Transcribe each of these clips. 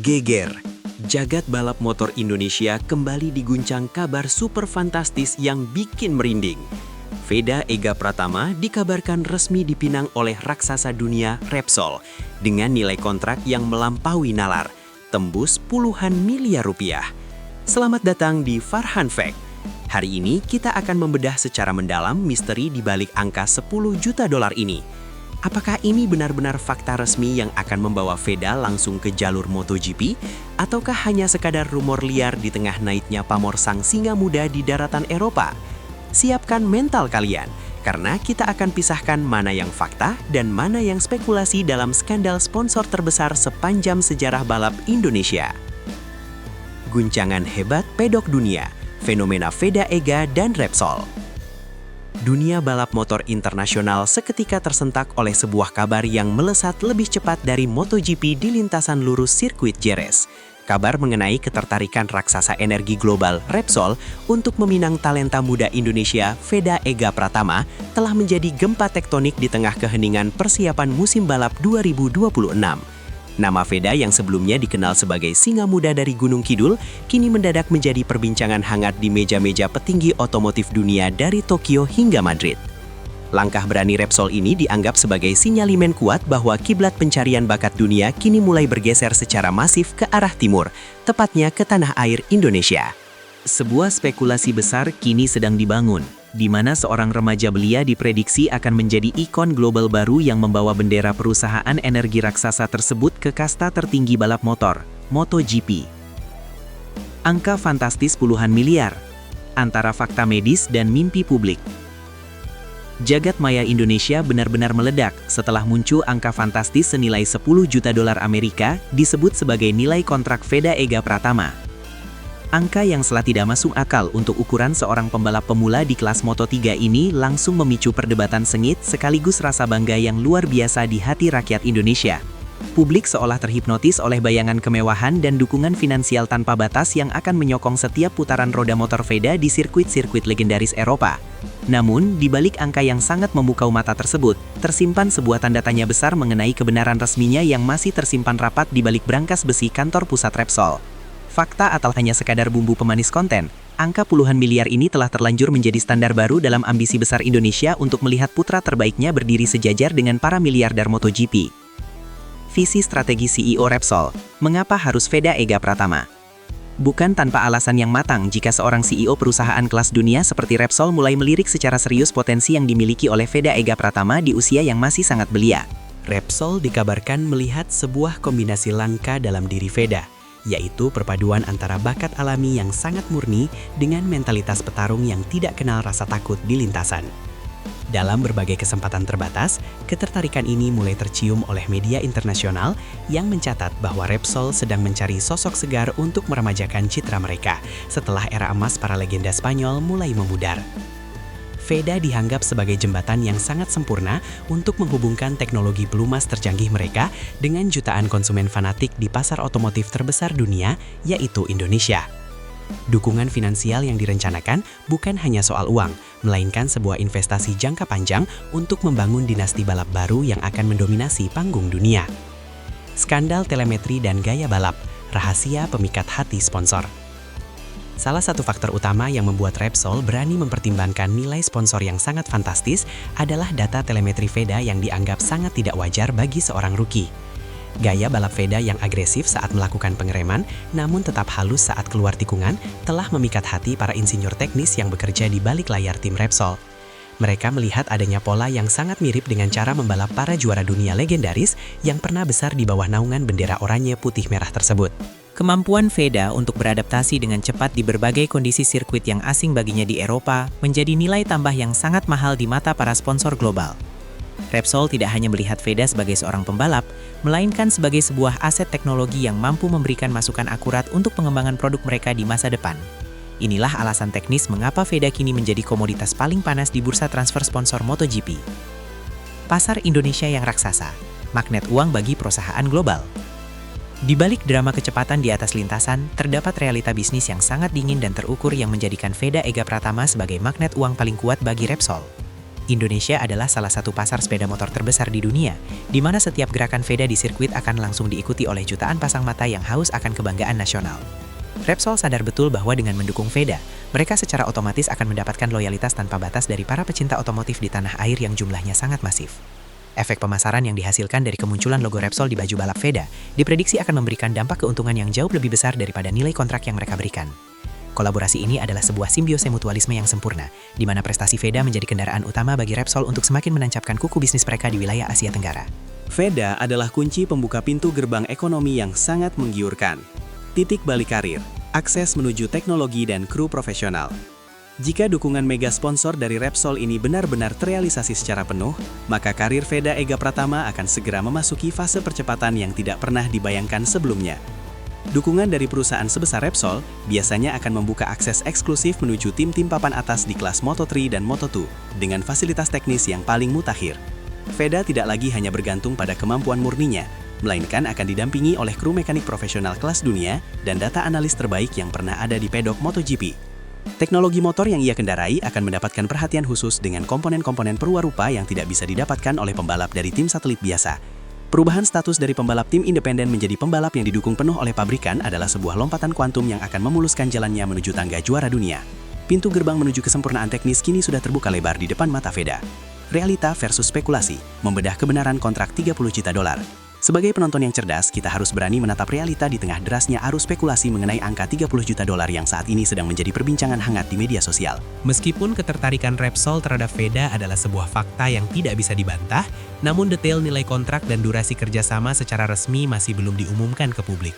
Geger, jagat balap motor Indonesia kembali diguncang kabar super fantastis yang bikin merinding. Veda Ega Pratama dikabarkan resmi dipinang oleh raksasa dunia Repsol dengan nilai kontrak yang melampaui nalar, tembus puluhan miliar rupiah. Selamat datang di Farhan Fact. Hari ini kita akan membedah secara mendalam misteri di balik angka 10 juta dolar ini. Apakah ini benar-benar fakta resmi yang akan membawa Veda langsung ke jalur MotoGP? Ataukah hanya sekadar rumor liar di tengah naiknya pamor sang singa muda di daratan Eropa? Siapkan mental kalian, karena kita akan pisahkan mana yang fakta dan mana yang spekulasi dalam skandal sponsor terbesar sepanjang sejarah balap Indonesia. Guncangan hebat pedok dunia, fenomena Veda Ega dan Repsol. Dunia balap motor internasional seketika tersentak oleh sebuah kabar yang melesat lebih cepat dari MotoGP di lintasan lurus sirkuit Jerez. Kabar mengenai ketertarikan raksasa energi global Repsol untuk meminang talenta muda Indonesia Veda Ega Pratama telah menjadi gempa tektonik di tengah keheningan persiapan musim balap 2026. Nama Veda yang sebelumnya dikenal sebagai singa muda dari Gunung Kidul, kini mendadak menjadi perbincangan hangat di meja-meja petinggi otomotif dunia dari Tokyo hingga Madrid. Langkah berani Repsol ini dianggap sebagai sinyalimen kuat bahwa kiblat pencarian bakat dunia kini mulai bergeser secara masif ke arah timur, tepatnya ke tanah air Indonesia. Sebuah spekulasi besar kini sedang dibangun, di mana seorang remaja belia diprediksi akan menjadi ikon global baru yang membawa bendera perusahaan energi raksasa tersebut ke kasta tertinggi balap motor, MotoGP. Angka fantastis puluhan miliar, antara fakta medis dan mimpi publik. Jagat maya Indonesia benar-benar meledak setelah muncul angka fantastis senilai 10 juta dolar Amerika disebut sebagai nilai kontrak Veda Ega Pratama. Angka yang setelah tidak masuk akal untuk ukuran seorang pembalap pemula di kelas Moto3 ini langsung memicu perdebatan sengit sekaligus rasa bangga yang luar biasa di hati rakyat Indonesia. Publik seolah terhipnotis oleh bayangan kemewahan dan dukungan finansial tanpa batas yang akan menyokong setiap putaran roda motor Veda di sirkuit-sirkuit legendaris Eropa. Namun, di balik angka yang sangat memukau mata tersebut, tersimpan sebuah tanda tanya besar mengenai kebenaran resminya yang masih tersimpan rapat di balik brankas besi kantor pusat Repsol. Fakta atau hanya sekadar bumbu pemanis konten, angka puluhan miliar ini telah terlanjur menjadi standar baru dalam ambisi besar Indonesia untuk melihat putra terbaiknya berdiri sejajar dengan para miliarder MotoGP. Visi strategi CEO Repsol, mengapa harus Veda Ega Pratama? Bukan tanpa alasan yang matang jika seorang CEO perusahaan kelas dunia seperti Repsol mulai melirik secara serius potensi yang dimiliki oleh Veda Ega Pratama di usia yang masih sangat belia. Repsol dikabarkan melihat sebuah kombinasi langka dalam diri Veda, yaitu perpaduan antara bakat alami yang sangat murni dengan mentalitas petarung yang tidak kenal rasa takut di lintasan. Dalam berbagai kesempatan terbatas, ketertarikan ini mulai tercium oleh media internasional yang mencatat bahwa Repsol sedang mencari sosok segar untuk meremajakan citra mereka setelah era emas para legenda Spanyol mulai memudar. Veda dianggap sebagai jembatan yang sangat sempurna untuk menghubungkan teknologi pelumas tercanggih mereka dengan jutaan konsumen fanatik di pasar otomotif terbesar dunia, yaitu Indonesia. Dukungan finansial yang direncanakan bukan hanya soal uang, melainkan sebuah investasi jangka panjang untuk membangun dinasti balap baru yang akan mendominasi panggung dunia. Skandal telemetri dan gaya balap, rahasia pemikat hati sponsor. Salah satu faktor utama yang membuat Repsol berani mempertimbangkan nilai sponsor yang sangat fantastis adalah data telemetri Veda yang dianggap sangat tidak wajar bagi seorang rookie. Gaya balap Veda yang agresif saat melakukan pengereman, namun tetap halus saat keluar tikungan, telah memikat hati para insinyur teknis yang bekerja di balik layar tim Repsol. Mereka melihat adanya pola yang sangat mirip dengan cara membalap para juara dunia legendaris yang pernah besar di bawah naungan bendera oranye putih merah tersebut. Kemampuan Veda untuk beradaptasi dengan cepat di berbagai kondisi sirkuit yang asing baginya di Eropa menjadi nilai tambah yang sangat mahal di mata para sponsor global. Repsol tidak hanya melihat Veda sebagai seorang pembalap, melainkan sebagai sebuah aset teknologi yang mampu memberikan masukan akurat untuk pengembangan produk mereka di masa depan. Inilah alasan teknis mengapa Veda kini menjadi komoditas paling panas di bursa transfer sponsor MotoGP. Pasar Indonesia yang raksasa, magnet uang bagi perusahaan global. Di balik drama kecepatan di atas lintasan, terdapat realita bisnis yang sangat dingin dan terukur yang menjadikan Veda Ega Pratama sebagai magnet uang paling kuat bagi Repsol. Indonesia adalah salah satu pasar sepeda motor terbesar di dunia, di mana setiap gerakan Veda di sirkuit akan langsung diikuti oleh jutaan pasang mata yang haus akan kebanggaan nasional. Repsol sadar betul bahwa dengan mendukung Veda, mereka secara otomatis akan mendapatkan loyalitas tanpa batas dari para pecinta otomotif di tanah air yang jumlahnya sangat masif. Efek pemasaran yang dihasilkan dari kemunculan logo Repsol di baju balap Veda diprediksi akan memberikan dampak keuntungan yang jauh lebih besar daripada nilai kontrak yang mereka berikan. Kolaborasi ini adalah sebuah simbiose mutualisme yang sempurna, di mana prestasi Veda menjadi kendaraan utama bagi Repsol untuk semakin menancapkan kuku bisnis mereka di wilayah Asia Tenggara. Veda adalah kunci pembuka pintu gerbang ekonomi yang sangat menggiurkan. Titik balik karir, akses menuju teknologi dan kru profesional. Jika dukungan mega sponsor dari Repsol ini benar-benar terrealisasi secara penuh, maka karir Veda Ega Pratama akan segera memasuki fase percepatan yang tidak pernah dibayangkan sebelumnya. Dukungan dari perusahaan sebesar Repsol biasanya akan membuka akses eksklusif menuju tim-tim papan atas di kelas Moto3 dan Moto2 dengan fasilitas teknis yang paling mutakhir. Veda tidak lagi hanya bergantung pada kemampuan murninya, melainkan akan didampingi oleh kru mekanik profesional kelas dunia dan data analis terbaik yang pernah ada di pedok MotoGP. Teknologi motor yang ia kendarai akan mendapatkan perhatian khusus dengan komponen-komponen perwarupa yang tidak bisa didapatkan oleh pembalap dari tim satelit biasa. Perubahan status dari pembalap tim independen menjadi pembalap yang didukung penuh oleh pabrikan adalah sebuah lompatan kuantum yang akan memuluskan jalannya menuju tangga juara dunia. Pintu gerbang menuju kesempurnaan teknis kini sudah terbuka lebar di depan mata Veda. Realita versus spekulasi, membedah kebenaran kontrak $30 juta. Sebagai penonton yang cerdas, kita harus berani menatap realita di tengah derasnya arus spekulasi mengenai angka $30 juta yang saat ini sedang menjadi perbincangan hangat di media sosial. Meskipun ketertarikan Repsol terhadap Veda adalah sebuah fakta yang tidak bisa dibantah, namun detail nilai kontrak dan durasi kerjasama secara resmi masih belum diumumkan ke publik.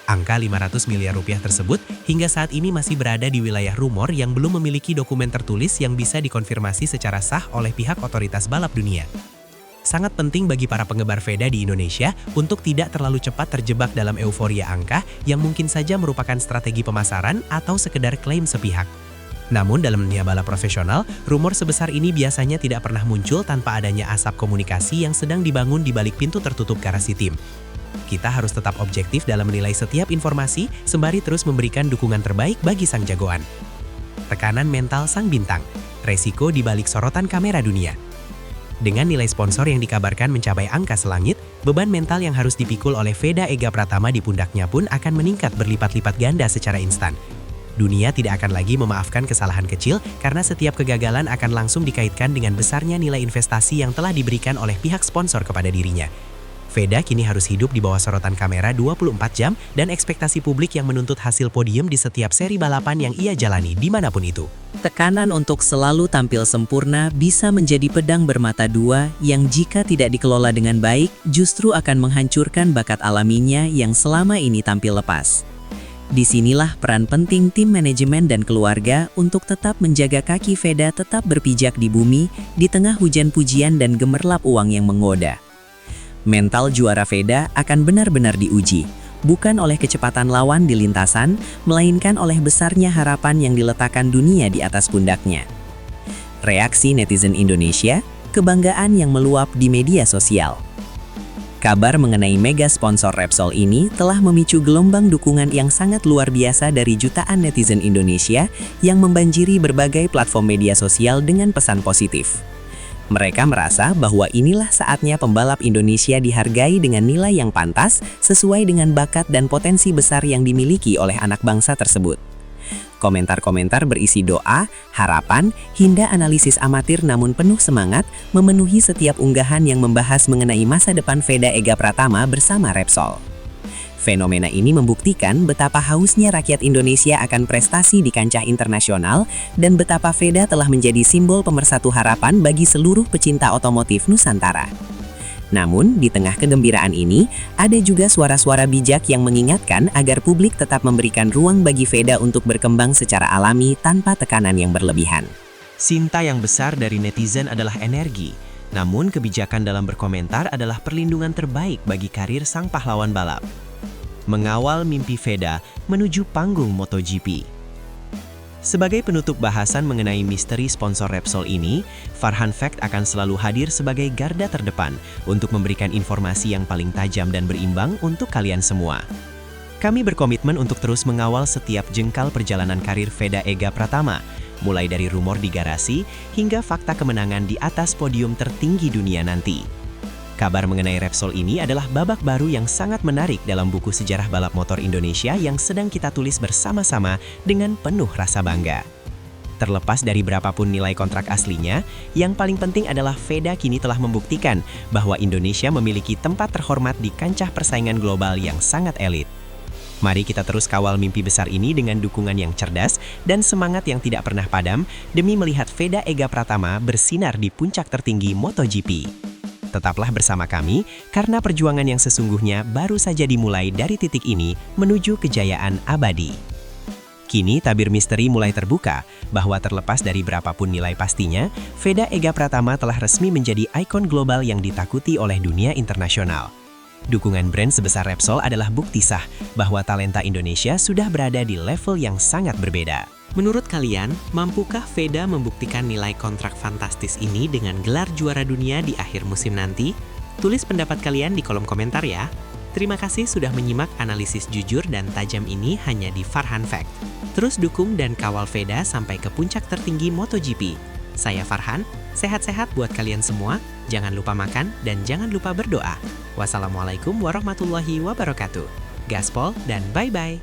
Angka $500 miliar tersebut hingga saat ini masih berada di wilayah rumor yang belum memiliki dokumen tertulis yang bisa dikonfirmasi secara sah oleh pihak otoritas balap dunia. Sangat penting bagi para penggemar Veda di Indonesia untuk tidak terlalu cepat terjebak dalam euforia angka yang mungkin saja merupakan strategi pemasaran atau sekedar klaim sepihak. Namun dalam dunia balap profesional, rumor sebesar ini biasanya tidak pernah muncul tanpa adanya asap komunikasi yang sedang dibangun di balik pintu tertutup garasi tim. Kita harus tetap objektif dalam menilai setiap informasi sembari terus memberikan dukungan terbaik bagi sang jagoan. Tekanan mental sang bintang, resiko di balik sorotan kamera dunia. Dengan nilai sponsor yang dikabarkan mencapai angka selangit, beban mental yang harus dipikul oleh Veda Ega Pratama di pundaknya pun akan meningkat berlipat-lipat ganda secara instan. Dunia tidak akan lagi memaafkan kesalahan kecil karena setiap kegagalan akan langsung dikaitkan dengan besarnya nilai investasi yang telah diberikan oleh pihak sponsor kepada dirinya. Veda kini harus hidup di bawah sorotan kamera 24 jam dan ekspektasi publik yang menuntut hasil podium di setiap seri balapan yang ia jalani dimanapun itu. Tekanan untuk selalu tampil sempurna bisa menjadi pedang bermata dua yang jika tidak dikelola dengan baik justru akan menghancurkan bakat alaminya yang selama ini tampil lepas. Disinilah peran penting tim manajemen dan keluarga untuk tetap menjaga kaki Veda tetap berpijak di bumi di tengah hujan pujian dan gemerlap uang yang menggoda. Mental juara Veda akan benar-benar diuji, bukan oleh kecepatan lawan di lintasan, melainkan oleh besarnya harapan yang diletakkan dunia di atas pundaknya. Reaksi netizen Indonesia, kebanggaan yang meluap di media sosial. Kabar mengenai mega sponsor Repsol ini telah memicu gelombang dukungan yang sangat luar biasa dari jutaan netizen Indonesia yang membanjiri berbagai platform media sosial dengan pesan positif. Mereka merasa bahwa inilah saatnya pembalap Indonesia dihargai dengan nilai yang pantas sesuai dengan bakat dan potensi besar yang dimiliki oleh anak bangsa tersebut. Komentar-komentar berisi doa, harapan, hingga analisis amatir namun penuh semangat memenuhi setiap unggahan yang membahas mengenai masa depan Veda Ega Pratama bersama Repsol. Fenomena ini membuktikan betapa hausnya rakyat Indonesia akan prestasi di kancah internasional dan betapa Veda telah menjadi simbol pemersatu harapan bagi seluruh pecinta otomotif Nusantara. Namun, di tengah kegembiraan ini, ada juga suara-suara bijak yang mengingatkan agar publik tetap memberikan ruang bagi Veda untuk berkembang secara alami tanpa tekanan yang berlebihan. Cinta yang besar dari netizen adalah energi, namun kebijakan dalam berkomentar adalah perlindungan terbaik bagi karir sang pahlawan balap. Mengawal mimpi Veda menuju panggung MotoGP. Sebagai penutup bahasan mengenai misteri sponsor Repsol ini, Farhan Fact akan selalu hadir sebagai garda terdepan untuk memberikan informasi yang paling tajam dan berimbang untuk kalian semua. Kami berkomitmen untuk terus mengawal setiap jengkal perjalanan karir Veda Ega Pratama, mulai dari rumor di garasi hingga fakta kemenangan di atas podium tertinggi dunia nanti. Kabar mengenai Repsol ini adalah babak baru yang sangat menarik dalam buku sejarah balap motor Indonesia yang sedang kita tulis bersama-sama dengan penuh rasa bangga. Terlepas dari berapapun nilai kontrak aslinya, yang paling penting adalah VEDA kini telah membuktikan bahwa Indonesia memiliki tempat terhormat di kancah persaingan global yang sangat elit. Mari kita terus kawal mimpi besar ini dengan dukungan yang cerdas dan semangat yang tidak pernah padam demi melihat VEDA Ega Pratama bersinar di puncak tertinggi MotoGP. Tetaplah bersama kami, karena perjuangan yang sesungguhnya baru saja dimulai dari titik ini menuju kejayaan abadi. Kini tabir misteri mulai terbuka, bahwa terlepas dari berapapun nilai pastinya, VEDA Ega Pratama telah resmi menjadi ikon global yang ditakuti oleh dunia internasional. Dukungan brand sebesar Repsol adalah bukti sah bahwa talenta Indonesia sudah berada di level yang sangat berbeda. Menurut kalian, mampukah VEDA membuktikan nilai kontrak fantastis ini dengan gelar juara dunia di akhir musim nanti? Tulis pendapat kalian di kolom komentar ya. Terima kasih sudah menyimak analisis jujur dan tajam ini hanya di Farhan Fact. Terus dukung dan kawal VEDA sampai ke puncak tertinggi MotoGP. Saya Farhan, sehat-sehat buat kalian semua, jangan lupa makan dan jangan lupa berdoa. Wassalamualaikum warahmatullahi wabarakatuh. Gaspol dan bye-bye.